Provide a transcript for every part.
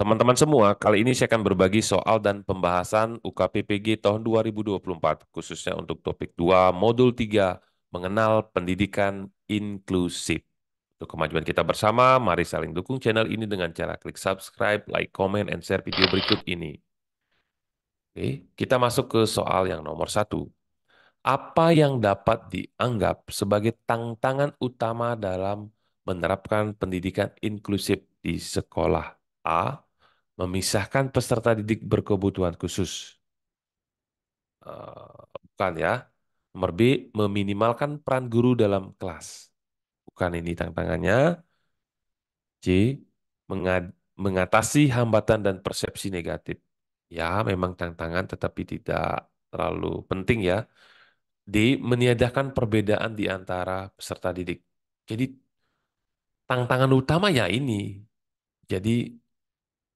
Teman-teman semua, kali ini saya akan berbagi soal dan pembahasan UKPPG tahun 2024, khususnya untuk topik 2, Modul 3, Mengenal Pendidikan Inklusif. Untuk kemajuan kita bersama, mari saling dukung channel ini dengan cara klik subscribe, like, comment, and share video berikut ini. Oke, kita masuk ke soal yang nomor 1. Apa yang dapat dianggap sebagai tantangan utama dalam menerapkan pendidikan inklusif di sekolah? A. Memisahkan peserta didik berkebutuhan khusus. Bukan ya. Nomor B. Meminimalkan peran guru dalam kelas. Bukan ini tantangannya. C. Mengatasi hambatan dan persepsi negatif. Ya, memang tantangan tetapi tidak terlalu penting ya. D. Meniadakan perbedaan di antara peserta didik. Jadi tantangan utama ya ini. Jadi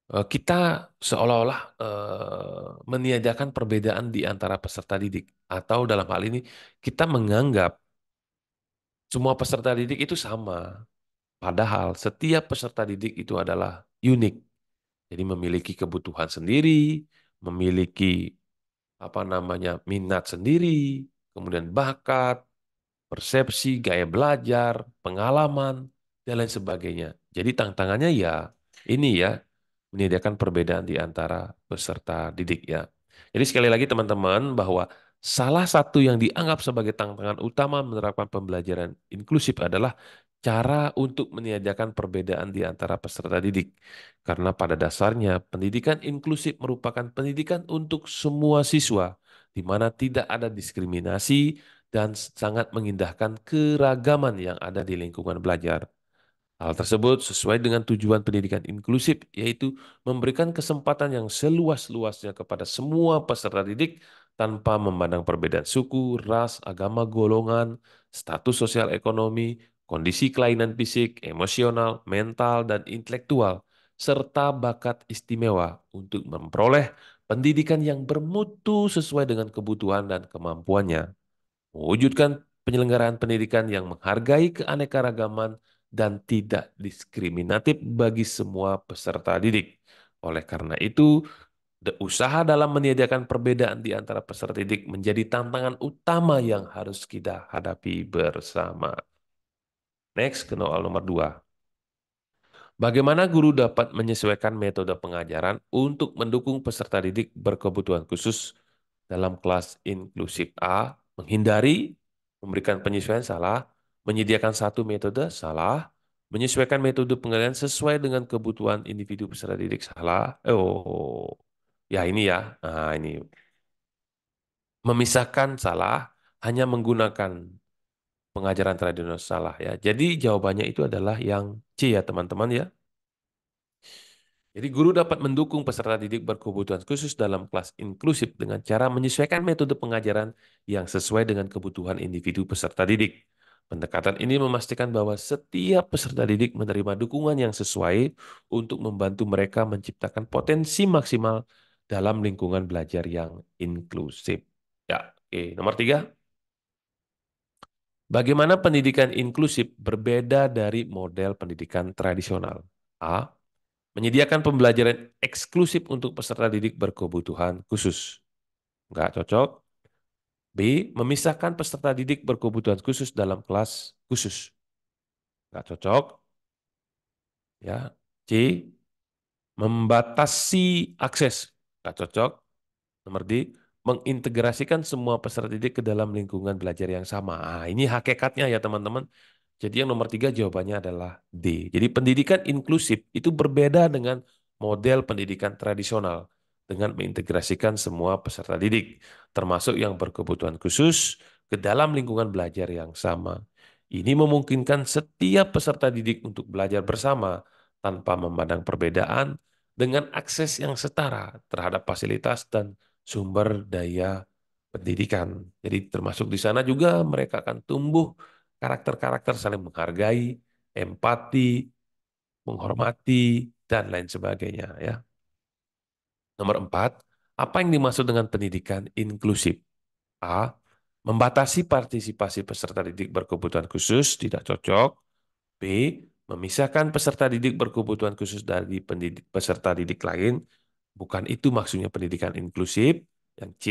kita seolah-olah meniadakan perbedaan di antara peserta didik. Atau dalam hal ini kita menganggap semua peserta didik itu sama. Padahal setiap peserta didik itu adalah unik. Jadi memiliki kebutuhan sendiri, memiliki minat sendiri, kemudian bakat, persepsi, gaya belajar, pengalaman, dan lain sebagainya. Jadi tantangannya ya ini ya, menyediakan perbedaan di antara peserta didik ya. Jadi sekali lagi teman-teman bahwa salah satu yang dianggap sebagai tantangan utama menerapkan pembelajaran inklusif adalah cara untuk meniadakan perbedaan di antara peserta didik. Karena pada dasarnya pendidikan inklusif merupakan pendidikan untuk semua siswa, di mana tidak ada diskriminasi dan sangat mengindahkan keragaman yang ada di lingkungan belajar. Hal tersebut sesuai dengan tujuan pendidikan inklusif, yaitu memberikan kesempatan yang seluas-luasnya kepada semua peserta didik tanpa memandang perbedaan suku, ras, agama, golongan, status sosial ekonomi, kondisi kelainan fisik, emosional, mental, dan intelektual, serta bakat istimewa untuk memperoleh pendidikan yang bermutu sesuai dengan kebutuhan dan kemampuannya. Mewujudkan penyelenggaraan pendidikan yang menghargai keanekaragaman dan tidak diskriminatif bagi semua peserta didik. Oleh karena itu, usaha dalam menyediakan perbedaan di antara peserta didik menjadi tantangan utama yang harus kita hadapi bersama. Next, ke soal nomor 2. Bagaimana guru dapat menyesuaikan metode pengajaran untuk mendukung peserta didik berkebutuhan khusus dalam kelas inklusif? A. Menghindari memberikan penyesuaian salah, menyediakan satu metode salah, menyesuaikan metode pengajaran sesuai dengan kebutuhan individu peserta didik salah. Oh, ya ini ya. Nah, ini memisahkan salah, hanya menggunakan pengajaran tradisional salah ya. Jadi jawabannya itu adalah yang C ya teman-teman ya. Jadi guru dapat mendukung peserta didik berkebutuhan khusus dalam kelas inklusif dengan cara menyesuaikan metode pengajaran yang sesuai dengan kebutuhan individu peserta didik. Pendekatan ini memastikan bahwa setiap peserta didik menerima dukungan yang sesuai untuk membantu mereka menciptakan potensi maksimal dalam lingkungan belajar yang inklusif. Ya, oke. Nomor 3, bagaimana pendidikan inklusif berbeda dari model pendidikan tradisional? A. Menyediakan pembelajaran eksklusif untuk peserta didik berkebutuhan khusus. Nggak cocok. B. Memisahkan peserta didik berkebutuhan khusus dalam kelas khusus. Nggak cocok. Ya. C. Membatasi akses. Nggak cocok. Nomor D. Mengintegrasikan semua peserta didik ke dalam lingkungan belajar yang sama. Ah, ini hakikatnya ya teman-teman. Jadi yang nomor 3 jawabannya adalah D. Jadi pendidikan inklusif itu berbeda dengan model pendidikan tradisional dengan mengintegrasikan semua peserta didik, termasuk yang berkebutuhan khusus, ke dalam lingkungan belajar yang sama. Ini memungkinkan setiap peserta didik untuk belajar bersama tanpa memandang perbedaan dengan akses yang setara terhadap fasilitas dan sumber daya pendidikan. Jadi termasuk di sana juga mereka akan tumbuh karakter-karakter saling menghargai, empati, menghormati, dan lain sebagainya ya. Nomor 4, apa yang dimaksud dengan pendidikan inklusif? A. Membatasi partisipasi peserta didik berkebutuhan khusus, tidak cocok. B. Memisahkan peserta didik berkebutuhan khusus dari peserta didik lain, bukan itu maksudnya pendidikan inklusif. Yang C,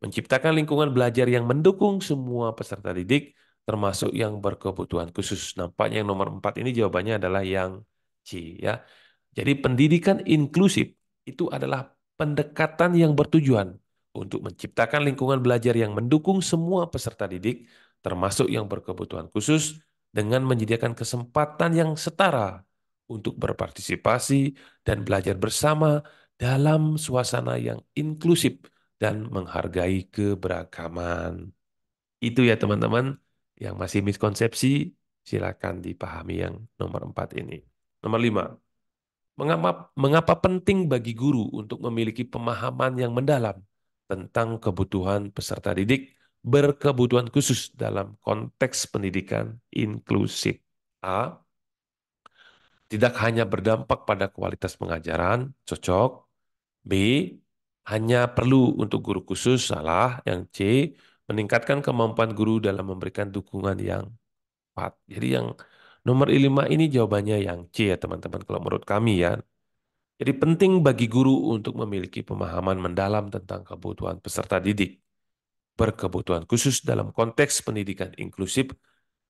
menciptakan lingkungan belajar yang mendukung semua peserta didik, termasuk yang berkebutuhan khusus. Nampaknya yang nomor 4 ini jawabannya adalah yang C, ya. Jadi pendidikan inklusif itu adalah pendekatan yang bertujuan untuk menciptakan lingkungan belajar yang mendukung semua peserta didik, termasuk yang berkebutuhan khusus, dengan menyediakan kesempatan yang setara untuk berpartisipasi dan belajar bersama dalam suasana yang inklusif dan menghargai keberagaman. Itu ya teman-teman yang masih miskonsepsi, silakan dipahami yang nomor 4 ini. Nomor 5. Mengapa penting bagi guru untuk memiliki pemahaman yang mendalam tentang kebutuhan peserta didik berkebutuhan khusus dalam konteks pendidikan inklusif? A. Tidak hanya berdampak pada kualitas pengajaran, cocok. B. Hanya perlu untuk guru khusus, salah. Yang C. Meningkatkan kemampuan guru dalam memberikan dukungan yang tepat. Jadi yang nomor 5 ini jawabannya yang C ya teman-teman kalau menurut kami ya. Jadi penting bagi guru untuk memiliki pemahaman mendalam tentang kebutuhan peserta didik berkebutuhan khusus dalam konteks pendidikan inklusif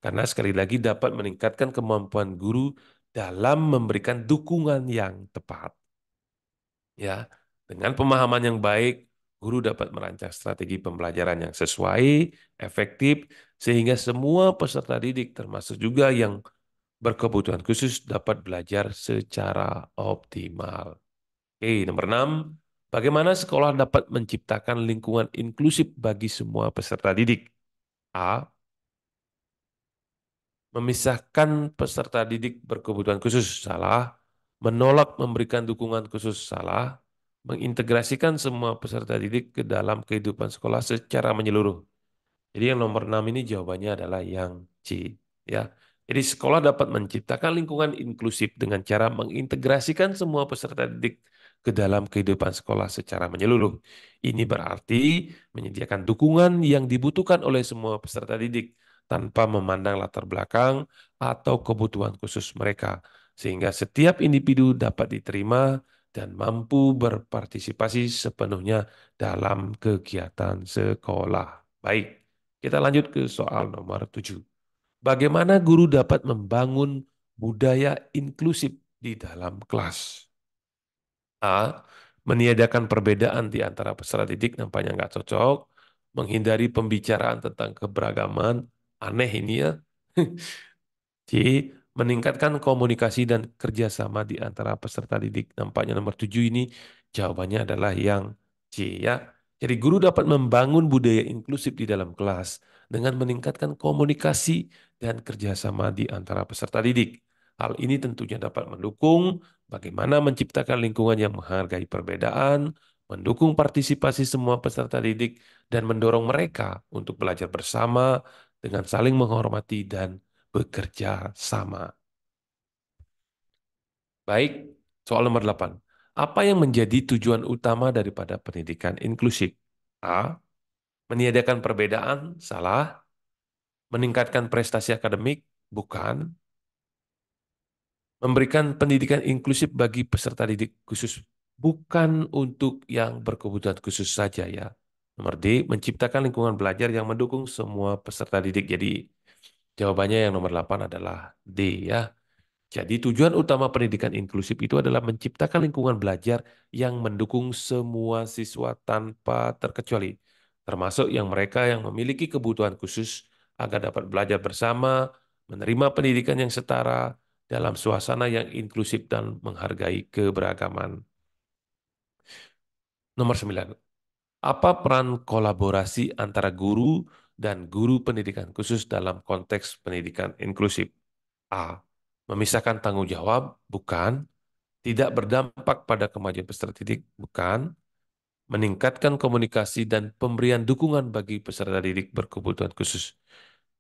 karena sekali lagi dapat meningkatkan kemampuan guru dalam memberikan dukungan yang tepat. Ya, dengan pemahaman yang baik, guru dapat merancang strategi pembelajaran yang sesuai, efektif, sehingga semua peserta didik termasuk juga yang berkebutuhan khusus dapat belajar secara optimal. Oke, nomor 6. Bagaimana sekolah dapat menciptakan lingkungan inklusif bagi semua peserta didik? A. Memisahkan peserta didik berkebutuhan khusus, salah. Menolak memberikan dukungan khusus, salah. Mengintegrasikan semua peserta didik ke dalam kehidupan sekolah secara menyeluruh. Jadi yang nomor 6 ini jawabannya adalah yang C. Ya. Jadi sekolah dapat menciptakan lingkungan inklusif dengan cara mengintegrasikan semua peserta didik ke dalam kehidupan sekolah secara menyeluruh. Ini berarti menyediakan dukungan yang dibutuhkan oleh semua peserta didik tanpa memandang latar belakang atau kebutuhan khusus mereka, sehingga setiap individu dapat diterima dan mampu berpartisipasi sepenuhnya dalam kegiatan sekolah. Baik. Kita lanjut ke soal nomor 7. Bagaimana guru dapat membangun budaya inklusif di dalam kelas? A. Meniadakan perbedaan di antara peserta didik nampaknya nggak cocok. Menghindari pembicaraan tentang keberagaman. Aneh ini ya. C. Meningkatkan komunikasi dan kerjasama di antara peserta didik. Nampaknya nomor 7 ini jawabannya adalah yang C ya. Jadi guru dapat membangun budaya inklusif di dalam kelas dengan meningkatkan komunikasi dan kerjasama di antara peserta didik. Hal ini tentunya dapat mendukung bagaimana menciptakan lingkungan yang menghargai perbedaan, mendukung partisipasi semua peserta didik, dan mendorong mereka untuk belajar bersama dengan saling menghormati dan bekerja sama. Baik, soal nomor 8. Apa yang menjadi tujuan utama daripada pendidikan inklusif? A. Meniadakan perbedaan, salah. Meningkatkan prestasi akademik, bukan. Memberikan pendidikan inklusif bagi peserta didik khusus, bukan untuk yang berkebutuhan khusus saja ya. Nomor D. Menciptakan lingkungan belajar yang mendukung semua peserta didik. Jadi jawabannya yang nomor 8 adalah D ya. Jadi tujuan utama pendidikan inklusif itu adalah menciptakan lingkungan belajar yang mendukung semua siswa tanpa terkecuali, termasuk yang mereka yang memiliki kebutuhan khusus agar dapat belajar bersama, menerima pendidikan yang setara dalam suasana yang inklusif dan menghargai keberagaman. Nomor 9. Apa peran kolaborasi antara guru dan guru pendidikan khusus dalam konteks pendidikan inklusif? A. Memisahkan tanggung jawab, bukan. Tidak berdampak pada kemajuan peserta didik, bukan. Meningkatkan komunikasi dan pemberian dukungan bagi peserta didik berkebutuhan khusus.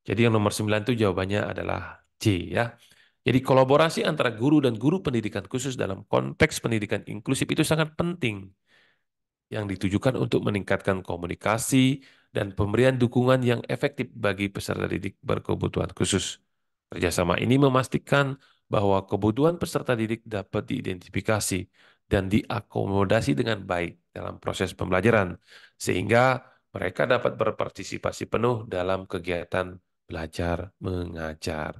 Jadi yang nomor 9 itu jawabannya adalah C ya. Jadi kolaborasi antara guru dan guru pendidikan khusus dalam konteks pendidikan inklusif itu sangat penting yang ditujukan untuk meningkatkan komunikasi dan pemberian dukungan yang efektif bagi peserta didik berkebutuhan khusus. Kerjasama ini memastikan bahwa kebutuhan peserta didik dapat diidentifikasi dan diakomodasi dengan baik dalam proses pembelajaran, sehingga mereka dapat berpartisipasi penuh dalam kegiatan belajar mengajar.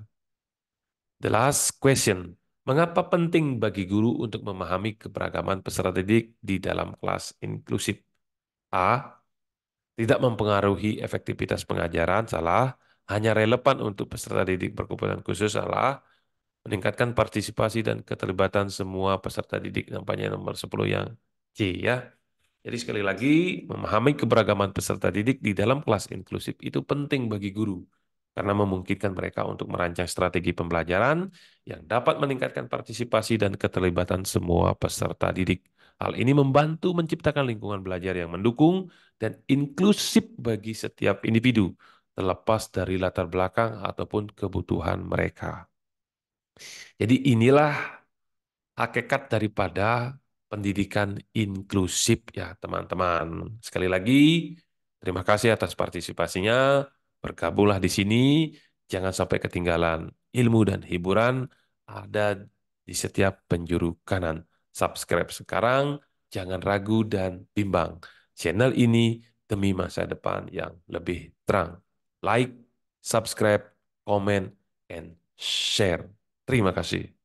The last question. Mengapa penting bagi guru untuk memahami keberagaman peserta didik di dalam kelas inklusif? A. Tidak mempengaruhi efektivitas pengajaran, salah. Hanya relevan untuk peserta didik berkebutuhan khusus, salah. Meningkatkan partisipasi dan keterlibatan semua peserta didik, nampaknya nomor 10 yang C ya. Jadi sekali lagi, memahami keberagaman peserta didik di dalam kelas inklusif itu penting bagi guru karena memungkinkan mereka untuk merancang strategi pembelajaran yang dapat meningkatkan partisipasi dan keterlibatan semua peserta didik. Hal ini membantu menciptakan lingkungan belajar yang mendukung dan inklusif bagi setiap individu, terlepas dari latar belakang ataupun kebutuhan mereka. Jadi inilah hakikat daripada pendidikan inklusif ya teman-teman. Sekali lagi, terima kasih atas partisipasinya. Bergabunglah di sini, jangan sampai ketinggalan ilmu dan hiburan ada di setiap penjuru kanan. Subscribe sekarang, jangan ragu dan bimbang. Channel ini demi masa depan yang lebih terang. Like, subscribe, comment, and share. Terima kasih.